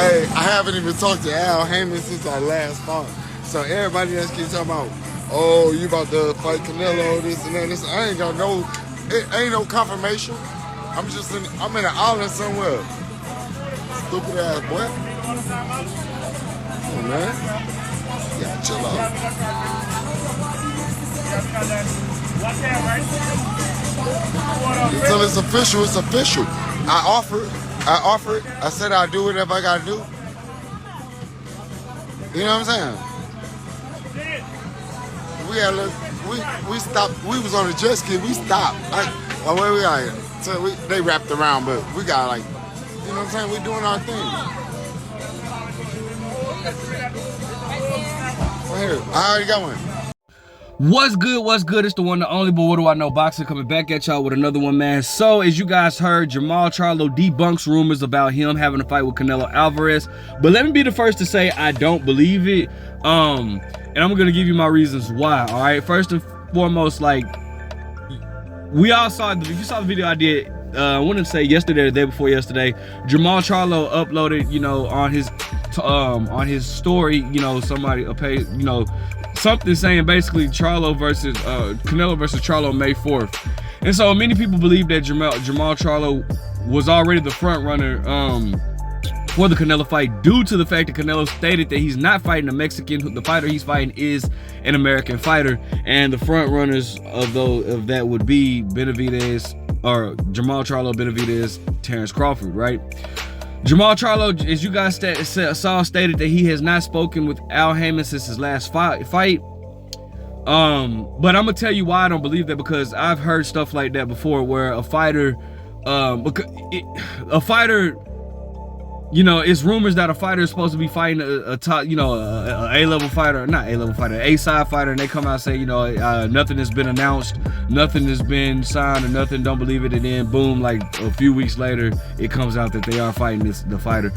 Hey, I haven't even talked to Al Heyman since our last fight. So everybody just keeps talking about, oh, you about to fight Canelo, this and that. This. I ain't got no, it ain't no confirmation. I'm in an island somewhere. Stupid ass boy. Come on, man. Yeah, chill out. Until it's official, it's official. I offered. I said I'd do whatever I gotta do. You know what I'm saying? We stopped. We was on the jet ski. We stopped. Where we are? So they wrapped around, but we got like, you know what I'm saying? We doing our thing. Right here. I already got one. What's good? It's the one, the only, but what do I know, boxing, coming back at y'all with another one, man. So as you guys heard, Jermall Charlo debunks rumors about him having a fight with Canelo Alvarez, but let me be the first to say I don't believe it, and I'm gonna give you my reasons why. All right, first and foremost, like, we all saw, if you saw the video I did, I wouldn't say yesterday or the day before yesterday, Jermall Charlo uploaded, you know, on his story, you know, somebody you know, something saying basically Charlo versus Canelo versus Charlo May 4th. And so many people believe that Jermall Charlo was already the front runner for the Canelo fight, due to the fact that Canelo stated that he's not fighting a Mexican. The fighter he's fighting is an American fighter, and the front runners of that would be Benavidez, or Jermall Charlo, Benavidez, Terrence Crawford, right? Jermall Charlo, as you guys saw, stated that he has not spoken with Al Heyman since his last fight. But I'm gonna tell you why I don't believe that, because I've heard stuff like that before, where a fighter, you know, it's rumors that a fighter is supposed to be fighting a top, you know, a A-level fighter, not A-level fighter, A-side fighter, and they come out and say, you know, nothing has been announced, nothing has been signed, or nothing, don't believe it, and then boom, like a few weeks later, it comes out that they are fighting the fighter.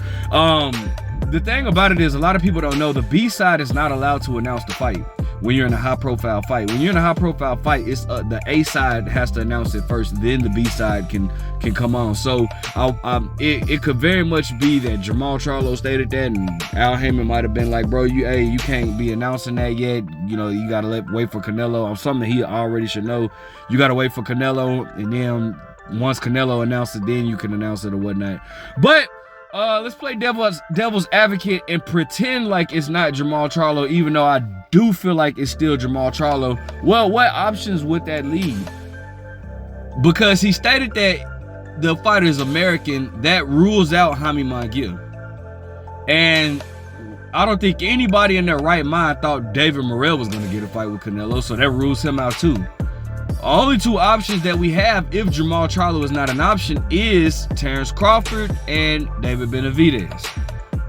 The thing about it is, a lot of people don't know, the B-side is not allowed to announce the fight when you're in a high-profile fight. When you're in a high-profile fight, it's the A-side has to announce it first, then the B-side can come on. So it could very much be that Jermall Charlo stated that, and Al Heyman might have been like, bro, you can't be announcing that yet. You know, you gotta wait for Canelo. On something that he already should know. You gotta wait for Canelo, and then once Canelo announces it, then you can announce it or whatnot. But let's play devil's advocate and pretend like it's not Jermall Charlo, even though I do feel like it's still Jermall Charlo. Well, what options would that leave? Because he stated that the fighter is American, that rules out Jaime Munguia. And I don't think anybody in their right mind thought David Morrell was going to get a fight with Canelo, so that rules him out too. Only two options that we have, if Jermall Charlo is not an option, is Terrence Crawford and David Benavidez.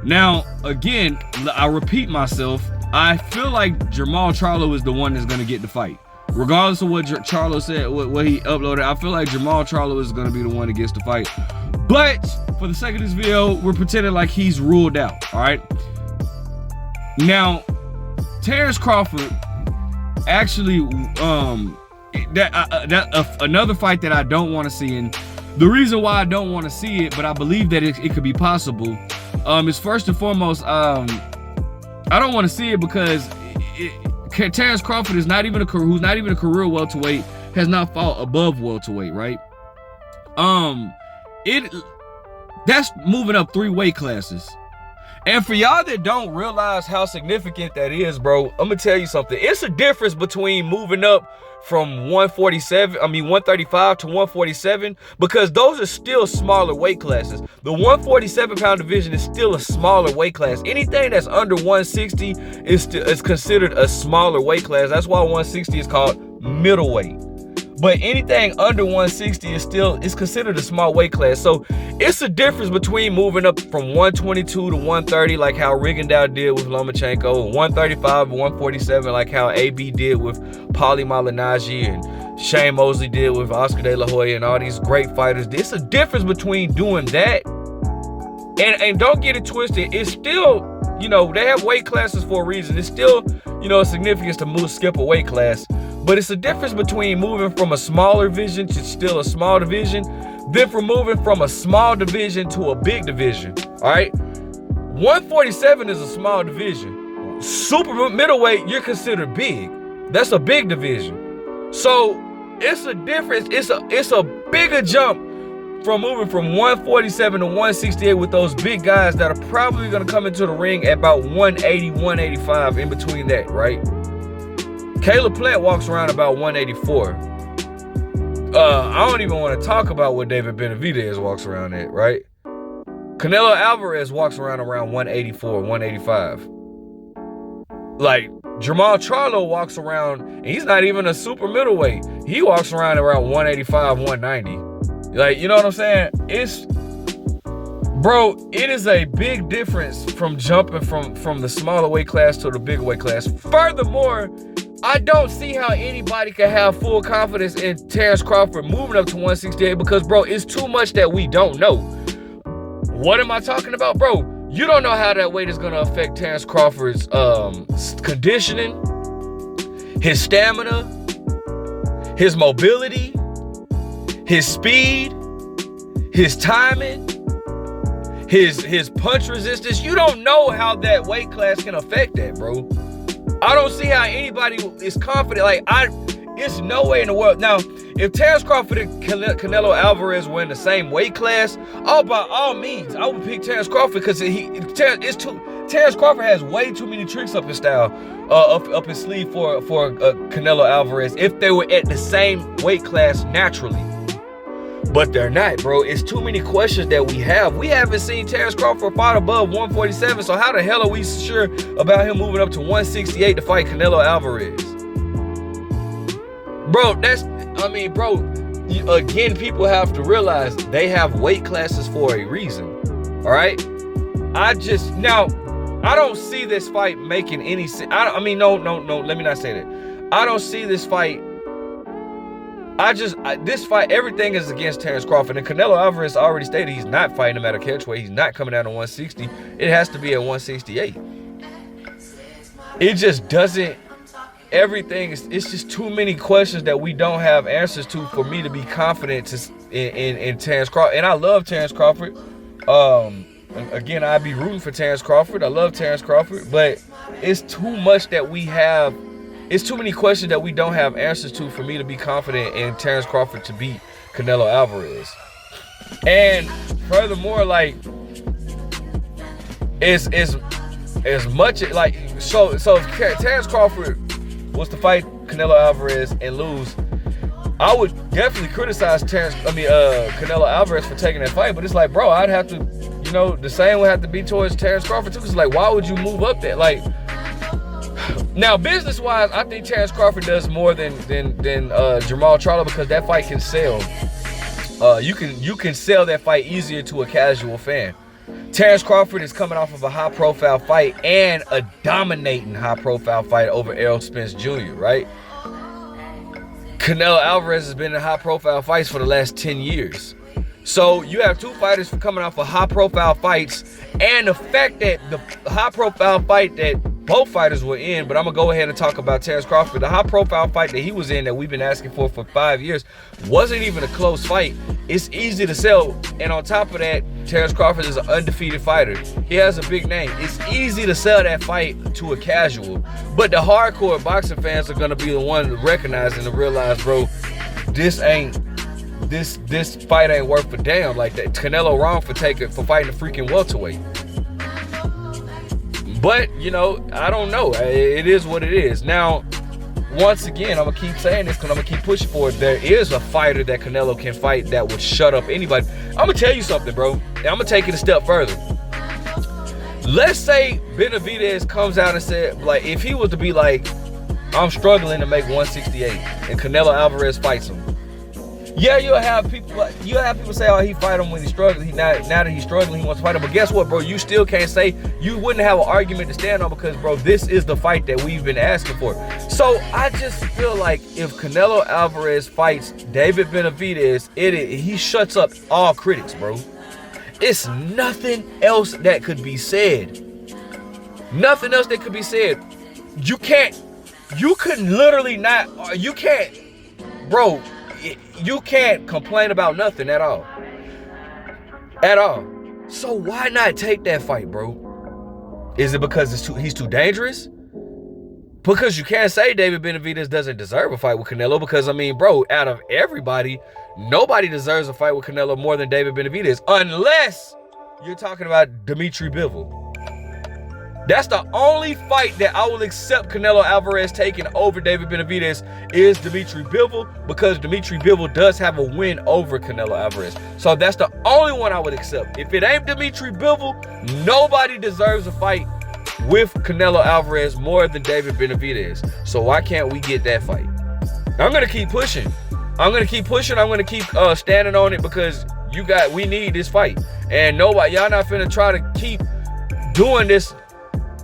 Now, again, I repeat myself, I feel like Jermall Charlo is the one that's going to get the fight. Regardless of what Charlo said, what he uploaded, I feel like Jermall Charlo is going to be the one that gets the fight. But for the sake of this video, we're pretending like he's ruled out, all right? Now, Terrence Crawford actually, another fight that I don't want to see, and the reason why I don't want to see it, but I believe that it could be possible, is first and foremost, I don't want to see it because Terrence Crawford is not even who's not even a career welterweight, has not fought above welterweight, right? That's moving up 3 weight classes. And for y'all that don't realize how significant that is, bro, I'm gonna tell you something. It's a difference between moving up from 135 to 147, because those are still smaller weight classes. The 147 pound division is still a smaller weight class. Anything that's under 160 is considered a smaller weight class. That's why 160 is called middleweight. But anything under 160 is considered a small weight class. So it's a difference between moving up from 122 to 130, like how Rigondeaux did with Lomachenko, 135 to 147, like how AB did with Paulie Malignaggi, and Shane Mosley did with Oscar De La Hoya, and all these great fighters. It's a difference between doing that, and don't get it twisted, it's still, you know, they have weight classes for a reason. It's still, you know, a significance to skip a weight class. But it's a difference between moving from a smaller division to still a small division, than from moving from a small division to a big division, all right? 147 is a small division. Super middleweight, you're considered big. That's a big division. So it's a difference. It's a bigger jump from moving from 147 to 168 with those big guys that are probably going to come into the ring at about 180, 185 in between that, right? Caleb Plant walks around about 184. I don't even want to talk about what David Benavidez walks around at, right? Canelo Alvarez walks around 184, 185. Like, Jermall Charlo walks around, and he's not even a super middleweight. He walks around 185, 190. Like, you know what I'm saying? Bro, it is a big difference from jumping from the smaller weight class to the bigger weight class. Furthermore, I don't see how anybody can have full confidence in Terrence Crawford moving up to 168 because, bro, it's too much that we don't know. What am I talking about, bro? You don't know how that weight is going to affect Terrence Crawford's conditioning, his stamina, his mobility, his speed, his timing, his punch resistance. You don't know how that weight class can affect that, bro. I don't see how anybody is confident. Like, it's no way in the world. Now, if Terrence Crawford and Canelo Alvarez were in the same weight class, by all means, I would pick Terrence Crawford because Terrence Crawford has way too many tricks up his style, up his sleeve for Canelo Alvarez if they were at the same weight class naturally. But they're not, bro. It's too many questions that we have. We haven't seen Terrence Crawford fight above 147, so how the hell are we sure about him moving up to 168 to fight Canelo Alvarez? Bro, again, people have to realize they have weight classes for a reason, all right? I don't see this fight making any sense. No, let me not say that. I don't see this fight. This fight, everything is against Terrence Crawford. And Canelo Alvarez already stated he's not fighting him at a catchweight. He's not coming down to 160. It has to be at 168. It just doesn't, it's just too many questions that we don't have answers to for me to be confident in Terrence Crawford. And I love Terrence Crawford. Again, I'd be rooting for Terrence Crawford. I love Terrence Crawford. But it's too much that we have. It's too many questions that we don't have answers to for me to be confident in Terrence Crawford to beat Canelo Alvarez. And furthermore, like, as much like so if Terrence Crawford was to fight Canelo Alvarez and lose, I would definitely criticize Canelo Alvarez for taking that fight. But it's like, bro, I'd have to, the same would have to be towards Terrence Crawford too. It's like, why would you move up there? Like, now, business-wise, I think Terrence Crawford does more than Jermall Charlo because that fight can sell. You can sell that fight easier to a casual fan. Terrence Crawford is coming off of a high-profile fight and a dominating high-profile fight over Errol Spence Jr., right? Canelo Alvarez has been in high-profile fights for the last 10 years. So you have two fighters coming off of high-profile fights, and the fact that the high-profile fight that both fighters were in, but I'm gonna go ahead and talk about Terrence Crawford. The high-profile fight that he was in that we've been asking for 5 years wasn't even a close fight. It's easy to sell, and on top of that, Terrence Crawford is an undefeated fighter. He has a big name. It's easy to sell that fight to a casual, but the hardcore boxing fans are gonna be the one to recognize and to realize, bro, this fight ain't worth a damn. Like, that Canelo wrong for fighting a freaking welterweight. But, I don't know. It is what it is. Now, once again, I'm going to keep saying this because I'm going to keep pushing for it. There is a fighter that Canelo can fight that would shut up anybody. I'm going to tell you something, bro. And I'm going to take it a step further. Let's say Benavidez comes out and said, like, if he was to be like, I'm struggling to make 168, and Canelo Alvarez fights him. Yeah, you'll have people say, oh, he fight him when he's struggling. Now that he's struggling, he wants to fight him. But guess what, bro? You still can't say, you wouldn't have an argument to stand on because, bro, this is the fight that we've been asking for. So I just feel like if Canelo Alvarez fights David Benavidez, he shuts up all critics, bro. It's nothing else that could be said. Nothing else that could be said. You can't, bro, you can't complain about nothing at all. At all. So why not take that fight, bro? Is it because he's too dangerous? Because you can't say David Benavidez doesn't deserve a fight with Canelo, because, I mean, bro, out of everybody, nobody deserves a fight with Canelo more than David Benavidez, unless you're talking about Dimitri Bivol. That's the only fight that I will accept Canelo Alvarez taking over David Benavidez is Dimitri Bivol, because Dimitri Bivol does have a win over Canelo Alvarez. So that's the only one I would accept. If it ain't Dimitri Bivol, nobody deserves a fight with Canelo Alvarez more than David Benavidez. So why can't we get that fight? I'm gonna keep pushing. I'm gonna keep standing on it, because we need this fight. And nobody, y'all not finna try to keep doing this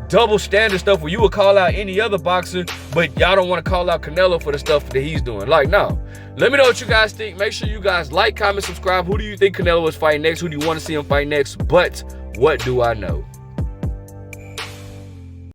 double standard stuff where you would call out any other boxer, but y'all don't want to call out Canelo for the stuff that he's doing. Like, no. Let me know what you guys think. Make sure you guys like, comment, subscribe. Who do you think Canelo is fighting next? Who do you want to see him fight next? But what do I know?